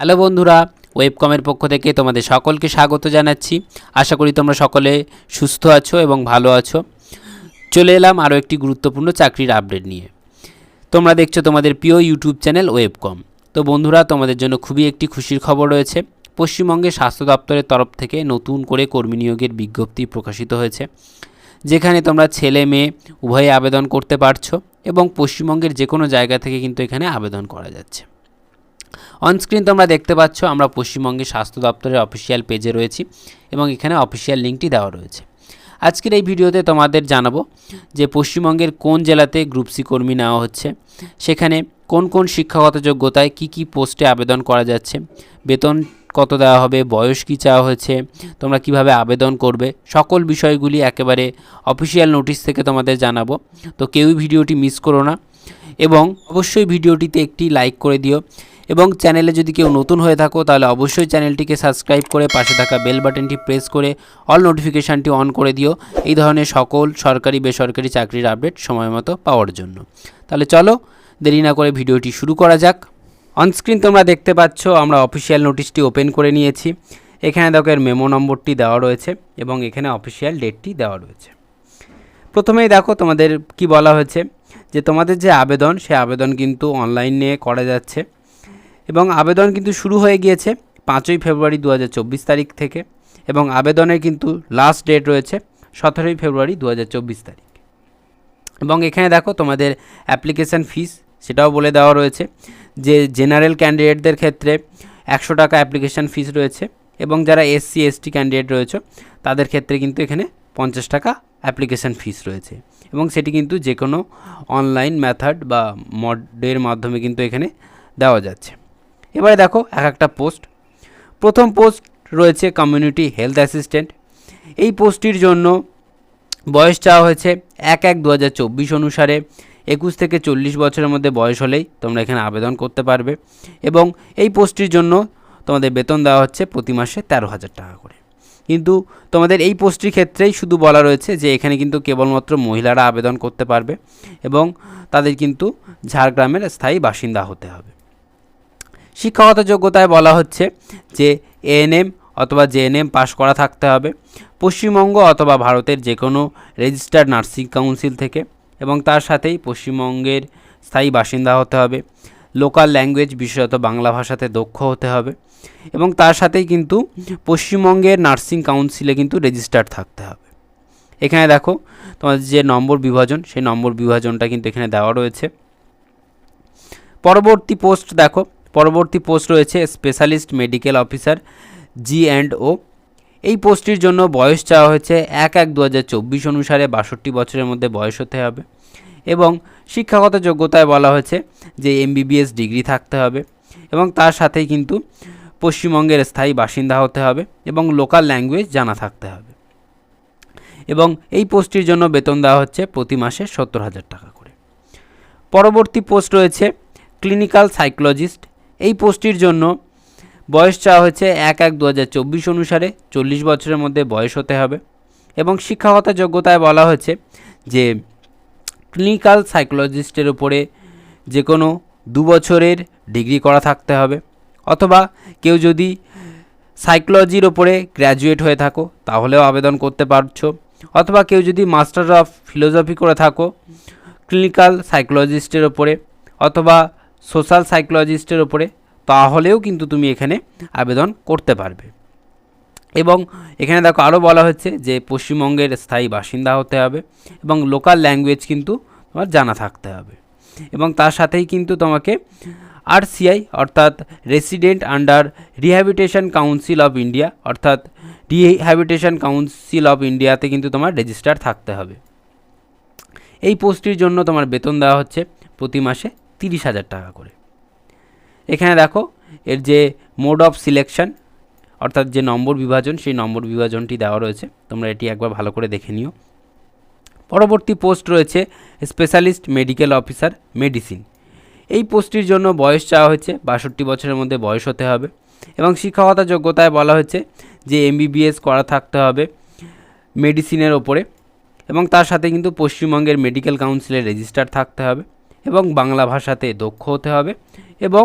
Hello বন্ধুরা, ওয়েবকমের পক্ষ থেকে তোমাদের সকলকে স্বাগত জানাচ্ছি। আশা করি তোমরা সকলে সুস্থ আছো এবং ভালো আছো। চলে এলাম আরও একটি গুরুত্বপূর্ণ চাকরির আপডেট নিয়ে। তোমরা দেখছো তোমাদের প্রিয় ইউটিউব চ্যানেল ওয়েবকম। তো বন্ধুরা, তোমাদের জন্য খুবই একটি খুশির খবর রয়েছে। পশ্চিমবঙ্গের স্বাস্থ্য দপ্তরের তরফ থেকে নতুন করে কর্মী নিয়োগের বিজ্ঞপ্তি প্রকাশিত হয়েছে, যেখানে তোমরা ছেলে মেয়ে উভয়ে আবেদন করতে পারছো এবং পশ্চিমবঙ্গের যে কোনো জায়গা থেকে কিন্তু এখানে আবেদন করা যাচ্ছে। অনস্ক্রিন তোমরা দেখতে পাচ্ছ আমরা পশ্চিমবঙ্গের স্বাস্থ্য দপ্তরের অফিসিয়াল পেজে রয়েছি এবং এখানে অফিসিয়াল লিঙ্কটি দেওয়া রয়েছে। আজকের এই ভিডিওতে তোমাদের জানাবো যে পশ্চিমবঙ্গের কোন জেলাতে গ্রুপ সি কর্মী নেওয়া হচ্ছে, সেখানে কোন কোন শিক্ষাগত যোগ্যতায় কি পোস্টে আবেদন করা যাচ্ছে, বেতন কত দেওয়া হবে, বয়স কী চাওয়া হয়েছে, তোমরা কিভাবে আবেদন করবে, সকল বিষয়গুলি একেবারে অফিসিয়াল নোটিশ থেকে তোমাদের জানাবো। তো কেউই ভিডিওটি মিস করো না এবং অবশ্যই ভিডিওটিতে একটি লাইক করে দিও এবং চ্যানেলে যদি কেউ নতুন হয়ে থাকো তাহলে অবশ্যই চ্যানেলটিকে সাবস্ক্রাইব করে পাশে থাকা বেল বাটনটি প্রেস করে অল নোটিফিকেশানটি অন করে দিও এই ধরনের সকল সরকারি বেসরকারি চাকরির আপডেট সময় মতো পাওয়ার জন্য। তাহলে চলো দেরি না করে ভিডিওটি শুরু করা যাক। অনস্ক্রিন তোমরা দেখতে পাচ্ছ আমরা অফিসিয়াল নোটিশটি ওপেন করে নিয়েছি। এখানে দেখো এর মেমো নম্বরটি দেওয়া রয়েছে এবং এখানে অফিসিয়াল ডেটটি দেওয়া রয়েছে। প্রথমেই দেখো তোমাদের কি বলা হয়েছে যে তোমাদের যে আবেদন, সে আবেদন কিন্তু অনলাইনে করা যাচ্ছে এবং আবেদন কিন্তু শুরু হয়ে গিয়েছে 5ই ফেব্রুয়ারি 2024 তারিখ থেকে এবং আবেদনের কিন্তু লাস্ট ডেট রয়েছে 17ই ফেব্রুয়ারি 2024 তারিখ। এবং এখানে দেখো তোমাদের অ্যাপ্লিকেশান ফিস সেটাও বলে দেওয়া রয়েছে যে জেনারেল ক্যান্ডিডেটদের ক্ষেত্রে 100 টাকা অ্যাপ্লিকেশান ফিস রয়েছে এবং যারা SC ST ক্যান্ডিডেট রয়েছে তাদের ক্ষেত্রে কিন্তু এখানে 50 টাকা অ্যাপ্লিকেশান ফিস রয়েছে এবং সেটি কিন্তু যে কোনো অনলাইন মেথড বা মডের মাধ্যমে কিন্তু এখানে দেওয়া যাচ্ছে। এবারে দেখো এক একটা পোস্ট। প্রথম পোস্ট রয়েছে কমিউনিটি হেলথ অ্যাসিস্ট্যান্ট। এই পোস্টটির জন্য বয়স চাওয়া হয়েছে 1/1/2024 অনুসারে 21 থেকে 40 বছরের মধ্যে বয়স হলেই তোমরা এখানে আবেদন করতে পারবে এবং এই পোস্টটির জন্য তোমাদের বেতন দেওয়া হচ্ছে প্রতি মাসে 13,000 টাকা করে। কিন্তু তোমাদের এই পোস্টটির ক্ষেত্রেই শুধু বলা রয়েছে যে এখানে কিন্তু কেবলমাত্র মহিলারা আবেদন করতে পারবে এবং তাদের কিন্তু ঝাড়গ্রামের স্থায়ী বাসিন্দা হতে হবে। শিক্ষাগত যোগ্যতায় বলা হচ্ছে যে ANM অথবা JNM পাস করা থাকতে হবে পশ্চিমবঙ্গ অথবা ভারতের যে কোনো রেজিস্টার্ড নার্সিং কাউন্সিল থেকে এবং তার সাথেই পশ্চিমবঙ্গের স্থায়ী বাসিন্দা হতে হবে, লোকাল ল্যাঙ্গুয়েজ বিশেষত বাংলা ভাষাতে দক্ষ হতে হবে এবং তার সাথেই কিন্তু পশ্চিমবঙ্গের নার্সিং কাউন্সিলে কিন্তু রেজিস্টার্ড থাকতে হবে। এখানে দেখো তোমাদের যে নম্বর বিভাজন, সেই নম্বর বিভাজনটা কিন্তু এখানে দেওয়া রয়েছে। পরবর্তী পোস্ট দেখো, পরবর্তী পোস্ট রয়েছে স্পেশালিস্ট মেডিকেল অফিসার G&O। এই পোস্টটির জন্য বয়স চাওয়া হয়েছে 1/1/2024 অনুসারে 62 বছরের মধ্যে বয়স হতে হবে এবং শিক্ষাগত যোগ্যতায় বলা হয়েছে যে MBBS ডিগ্রি থাকতে হবে এবং তার সাথেই কিন্তু পশ্চিমবঙ্গের স্থায়ী বাসিন্দা হতে হবে এবং লোকাল ল্যাঙ্গুয়েজ জানা থাকতে হবে এবং এই পোস্টটির জন্য বেতন দেওয়া হচ্ছে প্রতি মাসে 70,000 টাকা করে। পরবর্তী পোস্ট রয়েছে ক্লিনিক্যাল সাইকোলজিস্ট। এই পোস্টটির জন্য বয়স চাওয়া হয়েছে 1/1/2024 অনুসারে 40 বছরের মধ্যে বয়স হতে হবে এবং শিক্ষাগত যোগ্যতায় বলা হয়েছে যে ক্লিনিক্যাল সাইকোলজিস্টের উপরে যে কোনো 2 বছরের ডিগ্রি করা থাকতে হবে অথবা কেউ যদি সাইকোলজির ওপরে গ্র্যাজুয়েট হয়ে থাকো তাহলেও আবেদন করতে পারছো অথবা কেউ যদি মাস্টার অফ ফিলোসফি করে থাকো ক্লিনিক্যাল সাইকোলজিস্টের ওপরে অথবা সোশ্যাল সাইকোলজিস্টের ওপরে তাহলেও কিন্তু তুমি এখানে আবেদন করতে পারবে। এবং এখানে দেখো আরও বলা হচ্ছে যে পশ্চিমবঙ্গের স্থায়ী বাসিন্দা হতে হবে এবং লোকাল ল্যাঙ্গুয়েজ কিন্তু তোমার জানা থাকতে হবে এবং তার সাথেই কিন্তু তোমাকে RCI অর্থাৎ resident under rehabilitation council of India অর্থাৎ রিহ্যাবিলিটেশন কাউন্সিল অফ ইন্ডিয়াতে কিন্তু তোমার রেজিস্টার থাকতে হবে। এই পোস্টটির জন্য তোমার বেতন দেওয়া হচ্ছে প্রতি মাসে 30,000 টাকা করে। এখানে দেখো এর যে মোড অফ সিলেকশন অর্থাৎ যে নম্বর বিভাজন, সেই নম্বর বিভাজনটি দেওয়া রয়েছে, তোমরা এটি একবার ভালো করে দেখে নিও। পরবর্তী পোস্ট রয়েছে স্পেশালিস্ট মেডিকেল অফিসার মেডিসিন। এই পোস্টটির জন্য বয়স চাওয়া হয়েছে 62 বছরের মধ্যে বয়স হতে হবে এবং শিক্ষাগত যোগ্যতায় বলা হয়েছে যে MBBS করা থাকতে হবে মেডিসিনের ওপরে এবং তার সাথে কিন্তু পশ্চিমবঙ্গের মেডিকেল কাউন্সিলে রেজিস্টার থাকতে হবে এবং বাংলা ভাষাতে দক্ষ হতে হবে এবং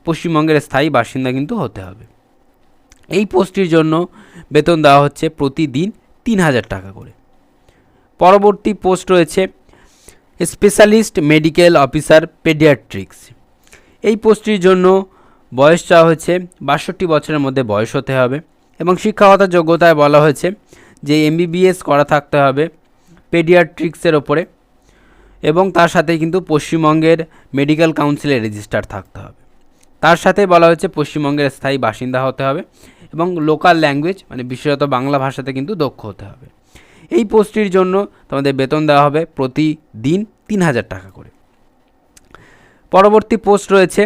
পশ্চিমবঙ্গের স্থায়ী বাসিন্দা কিন্তু হতে হবে। এই পোস্টটির জন্য বেতন দেওয়া হচ্ছে প্রতিদিন 3,000 টাকা করে। পরবর্তী পোস্ট রয়েছে স্পেশালিস্ট মেডিকেল অফিসার পেডিয়াট্রিক্স। এই পোস্টটির জন্য বয়স চাওয়া হয়েছে 62 বছরের মধ্যে বয়স হতে হবে এবং শিক্ষাগত যোগ্যতায় বলা হয়েছে যে MBBS করা থাকতে হবে পেডিয়াট্রিক্সের ওপরে এবং তার সাথে কিন্তু পশ্চিমবঙ্গের মেডিকেল কাউন্সিলে রেজিস্টার থাকতে হবে। তার সাথে বলা হয়েছে পশ্চিমবঙ্গের স্থায়ী বাসিন্দা হতে হবে এবং লোকাল ল্যাঙ্গুয়েজ মানে বিশেষত বাংলা ভাষাতে কিন্তু দক্ষ হতে হবে। এই পোস্টটির জন্য তোমাদের বেতন দেওয়া হবে প্রতিদিন 3,000 টাকা করে। পরবর্তী পোস্ট রয়েছে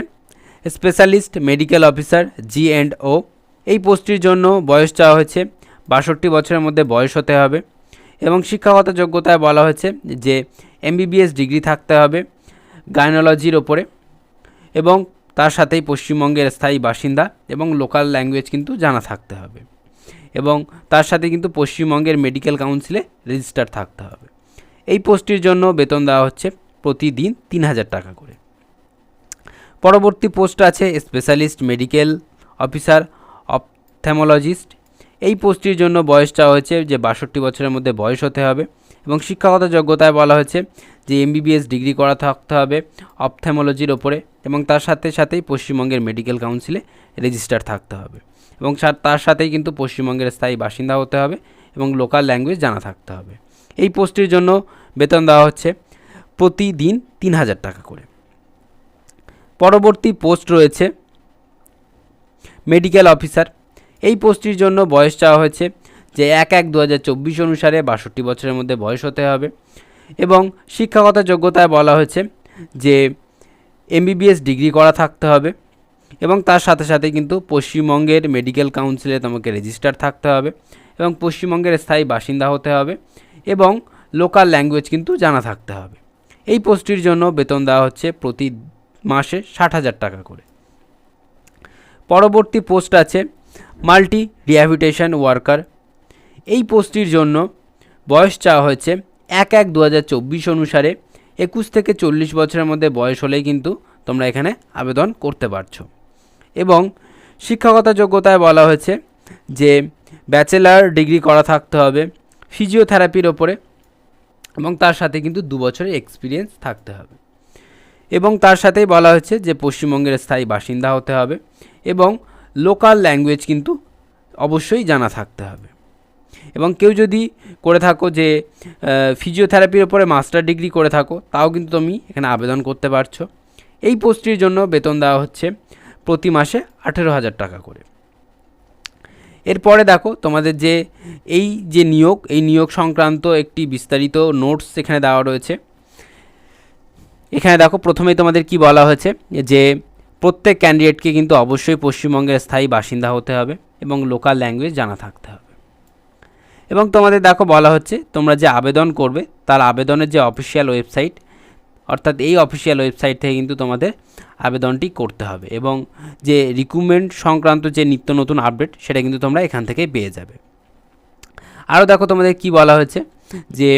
স্পেশালিস্ট মেডিকেল অফিসার G&O। এই পোস্টটির জন্য বয়স চাওয়া হয়েছে 62 বছরের মধ্যে বয়স হতে হবে এবং শিক্ষাগত যোগ্যতায় বলা হয়েছে যে MBBS ডিগ্রি থাকতে হবে গাইনোলজির ওপরে এবং তার সাথেই পশ্চিমবঙ্গের স্থায়ী বাসিন্দা এবং লোকাল ল্যাঙ্গুয়েজ কিন্তু জানা থাকতে হবে এবং তার সাথে কিন্তু পশ্চিমবঙ্গের মেডিকেল কাউন্সিলে রেজিস্টার থাকতে হবে। এই পোস্টটির জন্য বেতন দেওয়া হচ্ছে প্রতিদিন 3,000 টাকা করে। পরবর্তী পোস্ট আছে স্পেশালিস্ট মেডিকেল অফিসার অপথ্যামোলজিস্ট। এই পোস্টটির জন্য বয়স চাওয়া হয়েছে যে 62 বছরের মধ্যে বয়স হতে হবে এবং শিক্ষাগত যোগ্যতায় বলা হয়েছে যে MBBS ডিগ্রি করা থাকতে হবে অপথ্যামোলজির ওপরে এবং তার সাথে সাথেই পশ্চিমবঙ্গের মেডিকেল কাউন্সিলে রেজিস্টার থাকতে হবে এবং তার সাথেই কিন্তু পশ্চিমবঙ্গের স্থায়ী বাসিন্দা হতে হবে এবং লোকাল ল্যাঙ্গুয়েজ জানা থাকতে হবে। এই পোস্টটির জন্য বেতন দেওয়া হচ্ছে প্রতিদিন 3,000 টাকা করে। পরবর্তী পোস্ট রয়েছে মেডিকেল অফিসার। এই পোস্টটির জন্য বয়স চাওয়া হয়েছে যে 1/1/2024 অনুসারে 62 বছরের মধ্যে বয়স হতে হবে এবং শিক্ষাগত যোগ্যতায় বলা হয়েছে যে MBBS ডিগ্রি করা থাকতে হবে এবং তার সাথে সাথে কিন্তু পশ্চিমবঙ্গের মেডিকেল কাউন্সিলে তোমাকে রেজিস্টার থাকতে হবে এবং পশ্চিমবঙ্গের স্থায়ী বাসিন্দা হতে হবে এবং লোকাল ল্যাঙ্গুয়েজ কিন্তু জানা থাকতে হবে। এই পোস্টটির জন্য বেতন দেওয়া হচ্ছে প্রতি মাসে 60,000 টাকা করে। পরবর্তী পোস্ট আছে মাল্টি রিহ্যাবিলিটেশন ওয়ার্কার। এই পোস্টটির জন্য বয়স চাওয়া হয়েছে 1/1/2024 অনুসারে 21 থেকে 40 বছরের মধ্যে বয়স হলেই কিন্তু তোমরা এখানে আবেদন করতে পারছো এবং শিক্ষাগত যোগ্যতায় বলা হয়েছে যে ব্যাচেলার ডিগ্রি করা থাকতে হবে ফিজিওথেরাপির ওপরে এবং তার সাথে কিন্তু 2 বছরের এক্সপিরিয়েন্স থাকতে হবে এবং তার সাথেই বলা হয়েছে যে পশ্চিমবঙ্গের স্থায়ী বাসিন্দা হতে হবে এবং লোকাল ল্যাঙ্গুয়েজ কিন্তু অবশ্যই জানা থাকতে হবে এবং কেউ যদি করে থাকো যে ফিজিওথেরাপির ওপরে মাস্টার ডিগ্রি করে থাকো তাও কিন্তু তুমি এখানে আবেদন করতে পারছো। এই পোস্টটির জন্য বেতন দেওয়া হচ্ছে প্রতি মাসে 18,000 টাকা করে। এরপরে দেখো তোমাদের যে এই নিয়োগ সংক্রান্ত একটি বিস্তারিত নোটস এখানে দেওয়া রয়েছে। এখানে দেখো প্রথমেই তোমাদের কি বলা হয়েছে যে প্রত্যেক ক্যান্ডিডেটকে কিন্তু অবশ্যই পশ্চিমবঙ্গের স্থায়ী বাসিন্দা হতে হবে এবং লোকাল ল্যাঙ্গুয়েজ জানা থাকতে হবে এবং তোমাদের দেখো বলা হচ্ছে তোমরা যে আবেদন করবে তার আবেদনের যে অফিসিয়াল ওয়েবসাইট অর্থাৎ এই অফিসিয়াল ওয়েবসাইট থেকে কিন্তু তোমাদের আবেদনটি করতে হবে এবং যে রিক্রুটমেন্ট সংক্রান্ত যে নিত্য নতুন আপডেট সেটা কিন্তু তোমরা এখান থেকে পেয়ে যাবে। আরও দেখো তোমাদের কি বলা হয়েছে যে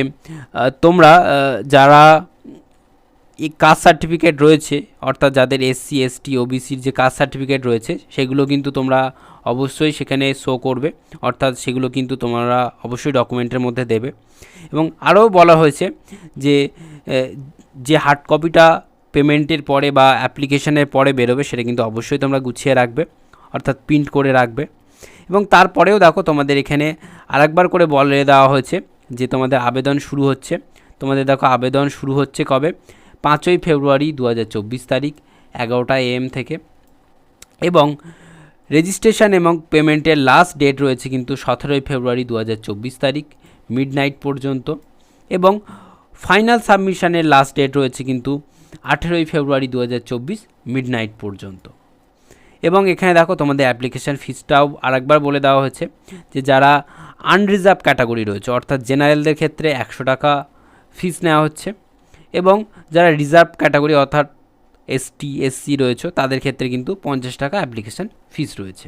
তোমরা যারা এই কাস্ট সার্টিফিকেট রয়েছে অর্থাৎ যাদের SC ST OBCর যে কাস্ট সার্টিফিকেট রয়েছে সেগুলো কিন্তু তোমরা অবশ্যই সেখানে শো করবে অর্থাৎ সেগুলো কিন্তু তোমরা অবশ্যই ডকুমেন্টের মধ্যে দেবে এবং আরও বলা হয়েছে যে হার্ড কপিটা পেমেন্টের পরে বা অ্যাপ্লিকেশনের পরে বেরোবে সেটা কিন্তু অবশ্যই তোমরা গুছিয়ে রাখবে অর্থাৎ প্রিন্ট করে রাখবে এবং তারপরেও দেখো তোমাদের এখানে আরেকবার করে বলে দেওয়া হয়েছে যে তোমাদের আবেদন শুরু হচ্ছে। তোমাদের দেখো আবেদন শুরু হচ্ছে কবে 5ই ফেব্রুয়ারি 2024 তারিখ 11টা AM থেকে এবং রেজিস্ট্রেশন এবং পেমেন্টের লাস্ট ডেট রয়েছে কিন্তু 17ই ফেব্রুয়ারি 2024 তারিখ মিডনাইট পর্যন্ত এবং ফাইনাল সাবমিশনের লাস্ট ডেট রয়েছে কিন্তু 18ই ফেব্রুয়ারি 2024 মিডনাইট পর্যন্ত এবং এখানে দেখো তোমাদের অ্যাপ্লিকেশান ফিসটাও আরেকবার বলে দেওয়া হয়েছে যে যারা আনরিজার্ভ ক্যাটাগরি রয়েছে অর্থাৎ জেনারেলদের ক্ষেত্রে 100 টাকা ফিস নেওয়া হচ্ছে এবং যারা রিজার্ভ ক্যাটাগরি অর্থাৎ ST SC রয়েছে তাদের ক্ষেত্রে কিন্তু 50 টাকা অ্যাপ্লিকেশান ফিস রয়েছে।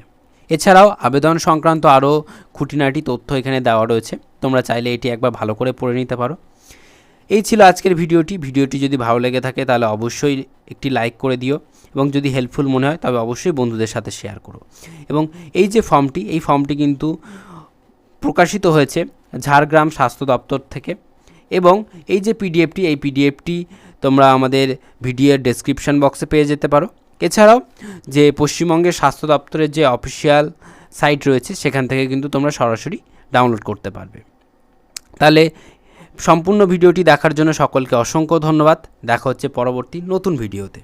এছাড়াও আবেদন সংক্রান্ত আরও খুঁটিনাটি তথ্য এখানে দেওয়া রয়েছে, তোমরা চাইলে এটি একবার ভালো করে পড়ে নিতে পারো। এই ছিল আজকের ভিডিওটি যদি ভালো লেগে থাকে তাহলে অবশ্যই একটি লাইক করে দিও এবং যদি হেল্পফুল মনে হয় তবে অবশ্যই বন্ধুদের সাথে শেয়ার করো। এবং এই যে ফর্মটি কিন্তু প্রকাশিত হয়েছে ঝাড়গ্রাম স্বাস্থ্য দপ্তর থেকে, এবং এই যে পিডিএফটি তোমরা আমাদের ভিডিওর ডেসক্রিপশন বক্সে পেয়ে যেতে পারো। এছাড়াও যে পশ্চিমবঙ্গের স্বাস্থ্য দপ্তরের যে অফিসিয়াল সাইট রয়েছে সেখান থেকে কিন্তু তোমরা সরাসরি ডাউনলোড করতে পারবে। তাহলে সম্পূর্ণ ভিডিওটি দেখার জন্য সকলকে অসংখ্য ধন্যবাদ। দেখা হচ্ছে পরবর্তী নতুন ভিডিওতে।